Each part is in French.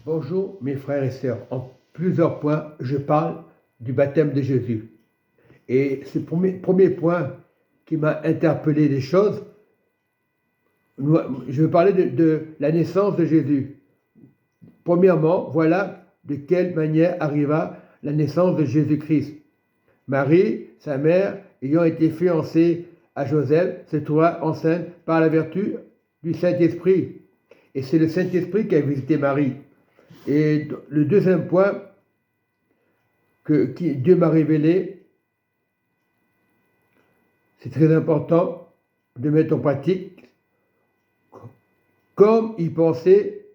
Bonjour mes frères et sœurs. En plusieurs points, je parle du baptême de Jésus. Et c'est le premier point qui m'a interpellé des choses. Je vais parler de la naissance de Jésus. Premièrement, voilà de quelle manière arriva la naissance de Jésus-Christ. Marie, sa mère, ayant été fiancée à Joseph, se trouva enceinte par la vertu du Saint-Esprit. Et c'est le Saint-Esprit qui a visité Marie. Et le deuxième point que Dieu m'a révélé, c'est très important de mettre en pratique. Comme il pensait,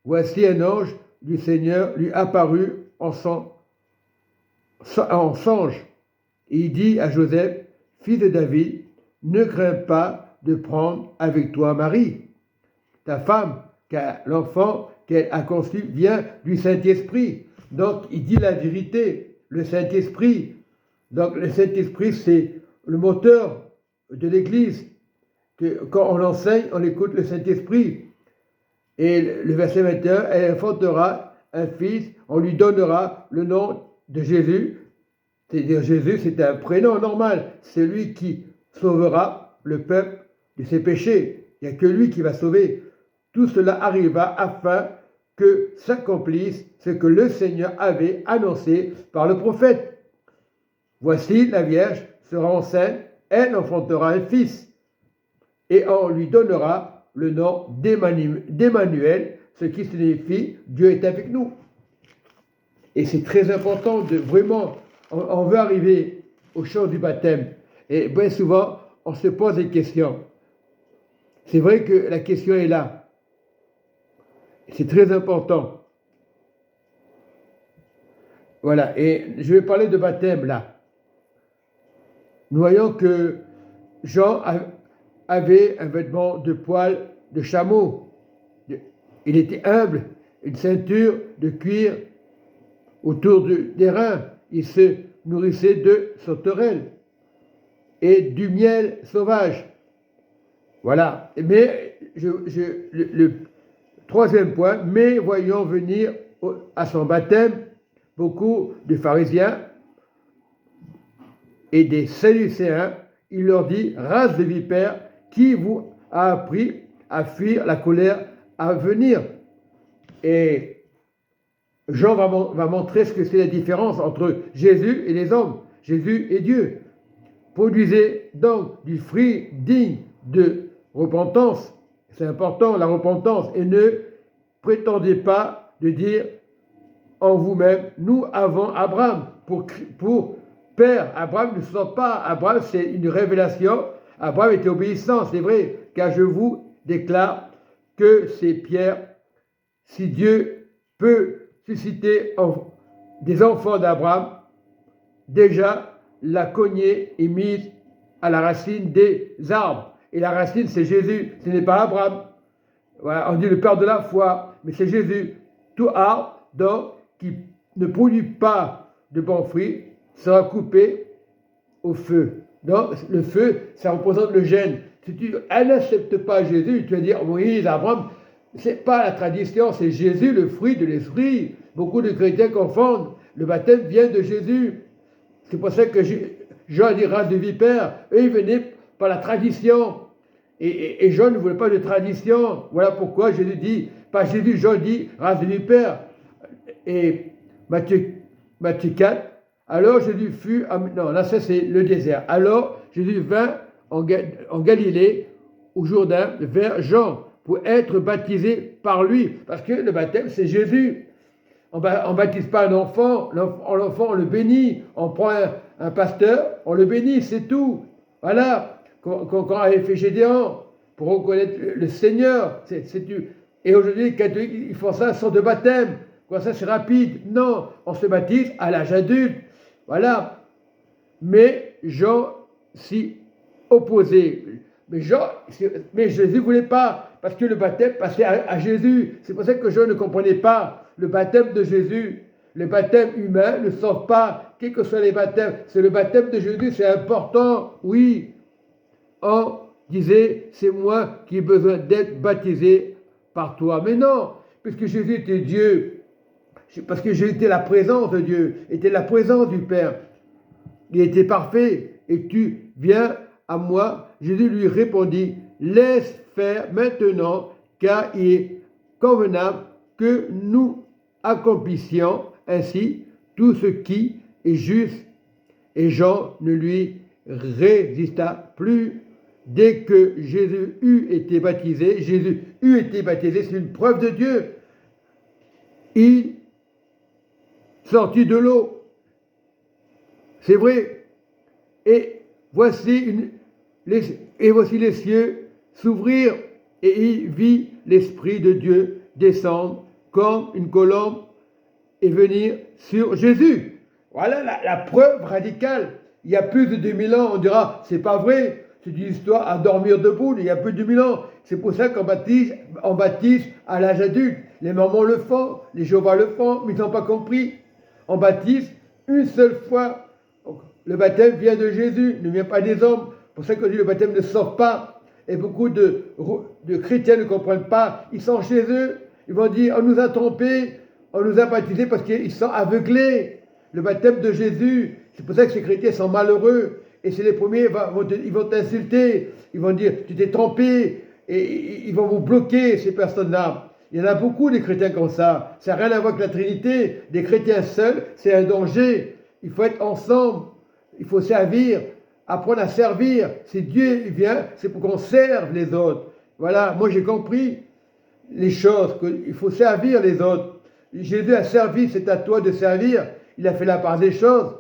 voici un ange du Seigneur lui apparut en songe. Et il dit à Joseph, fils de David, ne crains pas de prendre avec toi Marie, ta femme, car l'enfant qu'elle a conçu vient du Saint-Esprit. Donc, il dit la vérité, le Saint-Esprit. Donc, le Saint-Esprit, c'est le moteur de l'Église. Quand on l'enseigne, on écoute le Saint-Esprit. Et le verset 21, elle enfantera un fils, on lui donnera le nom de Jésus. C'est-à-dire, Jésus, c'est un prénom normal. C'est lui qui sauvera le peuple de ses péchés. Il n'y a que lui qui va sauver. Tout cela arriva afin que s'accomplisse ce que le Seigneur avait annoncé par le prophète. Voici, la Vierge sera enceinte, elle enfantera un fils, et on lui donnera le nom d'Emmanuel, ce qui signifie Dieu est avec nous. Et c'est très important de vraiment, on veut arriver au chose du baptême. Et bien souvent, on se pose des questions. C'est vrai que la question est là. C'est très important. Voilà, et je vais parler de baptême là. Nous voyons que Jean avait un vêtement de poil de chameau. Il était humble, une ceinture de cuir autour des reins. Il se nourrissait de sauterelles et du miel sauvage. Voilà. Mais le troisième point, mais voyons venir à son baptême beaucoup de pharisiens et des sadducéens. Il leur dit, race de vipères, qui vous a appris à fuir la colère à venir? Et Jean va montrer ce que c'est la différence entre Jésus et les hommes, Jésus et Dieu. Produisez donc du fruit digne de repentance. C'est important, la repentance. Et ne prétendez pas de dire en vous-même, nous avons Abraham pour père. Abraham ne sort pas. Abraham, c'est une révélation. Abraham était obéissant, c'est vrai, car je vous déclare que c'est Pierre. Si Dieu peut susciter des enfants d'Abraham, déjà la cognée est mise à la racine des arbres. Et la racine, c'est Jésus, ce n'est pas Abraham. Voilà, on dit le père de la foi, mais c'est Jésus. Tout arbre, donc, qui ne produit pas de bons fruits, sera coupé au feu. Donc, le feu, ça représente le gène. Si tu n'acceptes pas Jésus, tu vas dire, Moïse, Abraham, c'est pas la tradition, c'est Jésus, le fruit de l'esprit. Beaucoup de chrétiens confondent. Le baptême vient de Jésus. C'est pour ça que Jean dit race de vipères. Eux, ils venaient par la tradition. Et Jean ne voulait pas de tradition. Voilà pourquoi Jésus dit, pas Jésus, Jean dit race de vipères. Et Matthieu 4, alors Jésus fut, non, là ça c'est le désert. Alors Jésus vint en Galilée, au Jourdain, vers Jean, pour être baptisé par lui. Parce que le baptême, c'est Jésus. On ne baptise pas un enfant, l'enfant on le bénit. On prend un pasteur, on le bénit, c'est tout. Voilà. Quand on avait fait Gédéon, pour reconnaître le Seigneur, c'est tout. Et aujourd'hui, les catholiques, ils font ça sans de baptême. Quoi, ça c'est rapide. Non, on se baptise à l'âge adulte. Voilà. Mais Jean s'y opposait. Mais Jésus ne voulait pas, parce que le baptême passait à Jésus. C'est pour ça que Jean ne comprenait pas le baptême de Jésus. Le baptême humain ne sauve pas, quels que soient les baptêmes. C'est le baptême de Jésus, c'est important, oui. On disait, c'est moi qui ai besoin d'être baptisé par toi. Mais non, puisque Jésus était Dieu, parce que Jésus était la présence de Dieu, était la présence du Père. Il était parfait, et tu viens à moi. Jésus lui répondit, laisse faire maintenant, car il est convenable que nous accomplissions ainsi tout ce qui est juste. Et Jean ne lui résista plus. Dès que Jésus eut été baptisé, c'est une preuve de Dieu. Il sortit de l'eau. C'est vrai. Et voici les cieux s'ouvrir, et il vit l'Esprit de Dieu descendre comme une colombe et venir sur Jésus. Voilà la preuve radicale. Il y a plus de 2000 ans, on dira, c'est pas vrai, c'est une histoire à dormir debout, il y a plus de 2000 ans. C'est pour ça qu'on baptise à l'âge adulte. Les Mormons le font, les Jéhovah le font, mais ils n'ont pas compris. On baptise une seule fois. Le baptême vient de Jésus, ne vient pas des hommes. C'est pour ça qu'on dit le baptême ne sort pas. Et beaucoup de chrétiens ne comprennent pas. Ils sont chez eux, ils vont dire, on nous a trompés, on nous a baptisés parce qu'ils sont aveuglés. Le baptême de Jésus, c'est pour ça que ces chrétiens sont malheureux. Et c'est les premiers, ils vont t'insulter, ils vont dire, tu t'es trompé, et ils vont vous bloquer, ces personnes-là. Il y en a beaucoup des chrétiens comme ça. Ça n'a rien à voir avec la Trinité. Des chrétiens seuls, c'est un danger. Il faut être ensemble. Il faut servir, apprendre à servir. Si Dieu vient, c'est pour qu'on serve les autres. Voilà, moi j'ai compris les choses, qu'il faut servir les autres. Jésus a servi, c'est à toi de servir. Il a fait la part des choses.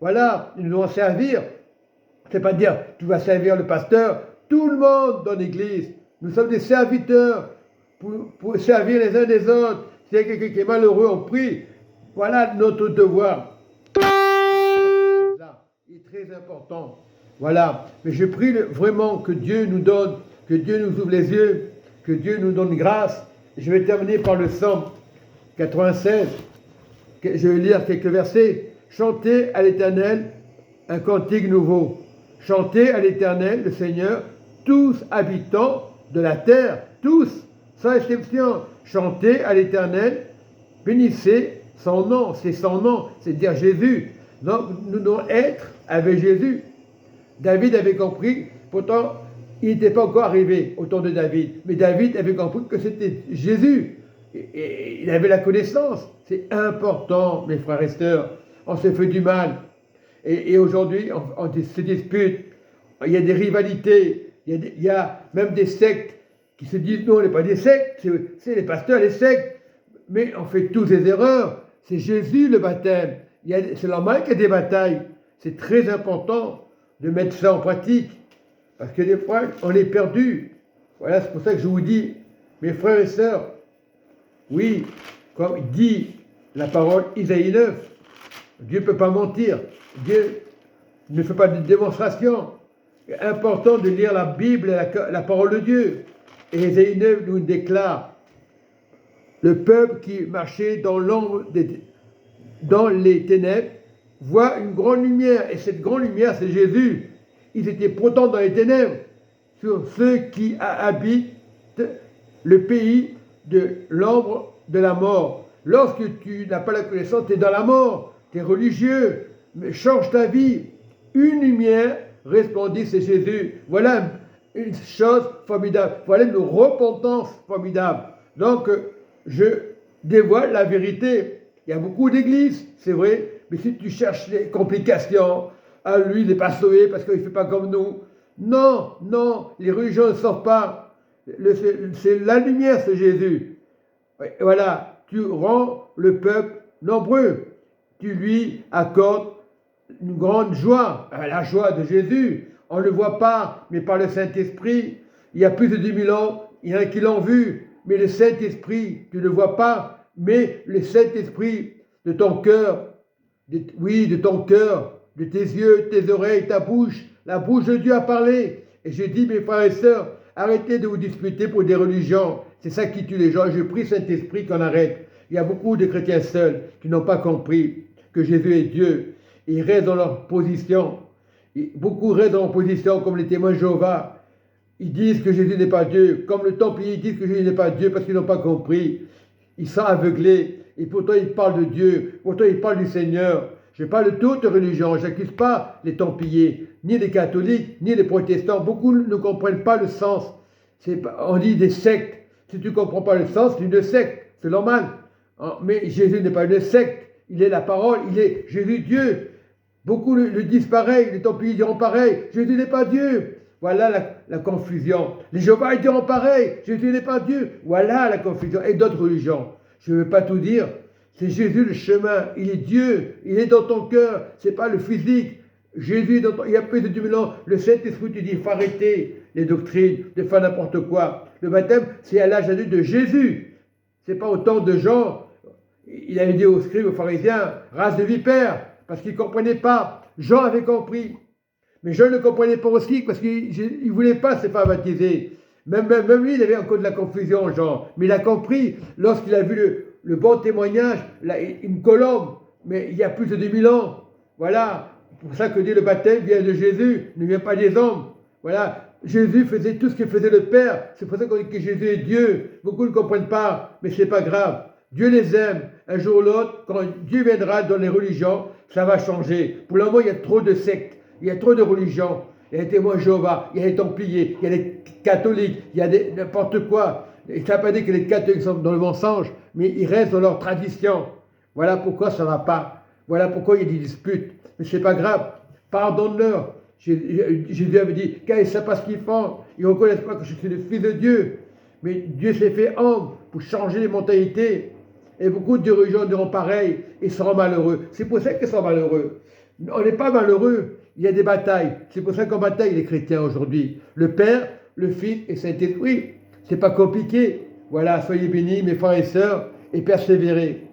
Voilà, nous devons servir. C'est pas dire, tu vas servir le pasteur. Tout le monde dans l'église. Nous sommes des serviteurs pour servir les uns des autres. S'il y a quelqu'un qui est malheureux, on prie. Voilà notre devoir. Il est très important. Voilà. Mais je prie vraiment que Dieu nous donne, que Dieu nous ouvre les yeux, que Dieu nous donne grâce. Je vais terminer par le psaume 96. Je vais lire quelques versets. Chantez à l'Éternel un cantique nouveau. Chantez à l'Éternel, le Seigneur, tous habitants de la terre, tous, sans exception. Chantez à l'Éternel, bénissez son nom, c'est son nom, c'est dire Jésus. Donc, nous devons être avec Jésus. David avait compris, pourtant, il n'était pas encore arrivé au temps de David, mais David avait compris que c'était Jésus. Et il avait la connaissance. C'est important, mes frères et sœurs. On se fait du mal. Et aujourd'hui, on se dispute. Il y a des rivalités. Il y a même des sectes qui se disent, non, on n'est pas des sectes, c'est les pasteurs, les sectes. Mais on fait tous des erreurs. C'est Jésus le baptême. C'est normal qu'il y a des batailles. C'est très important de mettre ça en pratique. Parce que des fois, on est perdu. Voilà, c'est pour ça que je vous dis, mes frères et sœurs, oui, comme dit la parole Isaïe 9, Dieu ne peut pas mentir. Dieu ne fait pas de démonstration. C'est important de lire la Bible et la parole de Dieu. Et Isaïe 9 nous déclare, le peuple qui marchait dans l'ombre dans les ténèbres voit une grande lumière. Et cette grande lumière, c'est Jésus. Ils étaient pourtant dans les ténèbres. Sur ceux qui habitent le pays de l'ombre de la mort. Lorsque tu n'as pas la connaissance, tu es dans la mort. Tu es religieux. Mais change ta vie. Une lumière resplendit, c'est Jésus. Voilà une chose formidable. Voilà une repentance formidable. Donc, je dévoile la vérité. Il y a beaucoup d'églises, c'est vrai, mais si tu cherches les complications, lui, il n'est pas sauvé parce qu'il ne fait pas comme nous. Non, non, les religions ne sortent pas. C'est la lumière, c'est Jésus. Et voilà, tu rends le peuple nombreux. Tu lui accordes une grande joie, la joie de Jésus. On ne le voit pas, mais par le Saint-Esprit, il y a plus de 2000 ans, il y en a qui l'ont vu, mais le Saint-Esprit, tu ne le vois pas, mais le Saint-Esprit de ton cœur, de ton cœur, de tes yeux, tes oreilles, ta bouche, la bouche de Dieu a parlé. Et je dis, mes frères et sœurs, arrêtez de vous disputer pour des religions. C'est ça qui tue les gens. Je prie Saint-Esprit qu'on arrête. Il y a beaucoup de chrétiens seuls qui n'ont pas compris que Jésus est Dieu. Ils restent dans leur position. Beaucoup restent dans leur position comme les témoins de Jéhovah. Ils disent que Jésus n'est pas Dieu. Comme le Templier, ils disent que Jésus n'est pas Dieu parce qu'ils n'ont pas compris ils sont aveuglés. Et pourtant, ils parlent de Dieu, pourtant, ils parlent du Seigneur. Je parle de toute religion, je n'accuse pas les Templiers, ni les catholiques, ni les protestants. Beaucoup ne comprennent pas le sens. On dit des sectes. Si tu ne comprends pas le sens, c'est une secte. C'est normal. Mais Jésus n'est pas une secte. Il est la parole, il est Jésus Dieu. Beaucoup le disent pareil, les Templiers diront pareil. Jésus n'est pas Dieu. Voilà la confusion. Les Jéhovah diront pareil. Jésus n'est pas Dieu. Voilà la confusion. Et d'autres religions. Je ne veux pas tout dire. C'est Jésus le chemin. Il est Dieu. Il est dans ton cœur. Ce n'est pas le physique. Jésus, il y a plus de 2000 ans, le Saint-Esprit te dit, il faut arrêter les doctrines, de faire n'importe quoi. Le baptême, c'est à l'âge adulte de Jésus. Ce n'est pas autant de gens. Il avait dit aux scribes, aux pharisiens, race de vipères, parce qu'ils ne comprenaient pas. Jean avait compris. Mais Jean ne comprenait pas aussi, parce qu'il ne voulait pas se faire baptiser. Même lui, il avait encore de la confusion, Jean. Mais il a compris, lorsqu'il a vu le bon témoignage, une colombe, mais il y a plus de 2000 ans. Voilà. C'est pour ça que dit le baptême vient de Jésus, ne vient pas des hommes. Voilà, Jésus faisait tout ce que faisait le Père. C'est pour ça qu'on dit que Jésus est Dieu. Beaucoup ne comprennent pas, mais ce n'est pas grave. Dieu les aime. Un jour ou l'autre, quand Dieu viendra dans les religions, ça va changer. Pour le moment, il y a trop de sectes, il y a trop de religions. Il y a les témoins de Jéhovah, il y a les Templiers, il y a les catholiques, il y a n'importe quoi. Et ça ne veut pas dire que les catholiques sont dans le mensonge, mais ils restent dans leur tradition. Voilà pourquoi ça ne va pas. Voilà pourquoi il y a des disputes. Mais ce n'est pas grave, pardonne-leur. Jésus avait dit, quand ils ne savent pas ce qu'ils font, ils ne reconnaissent pas que je suis le Fils de Dieu. Mais Dieu s'est fait homme pour changer les mentalités. Et beaucoup de dirigeants diront pareil et seront malheureux. C'est pour ça qu'ils sont malheureux. On n'est pas malheureux, il y a des batailles. C'est pour ça qu'on bataille les chrétiens aujourd'hui. Le Père, le Fils et Saint-Esprit. C'est pas compliqué. Voilà, soyez bénis mes frères et sœurs et persévérez.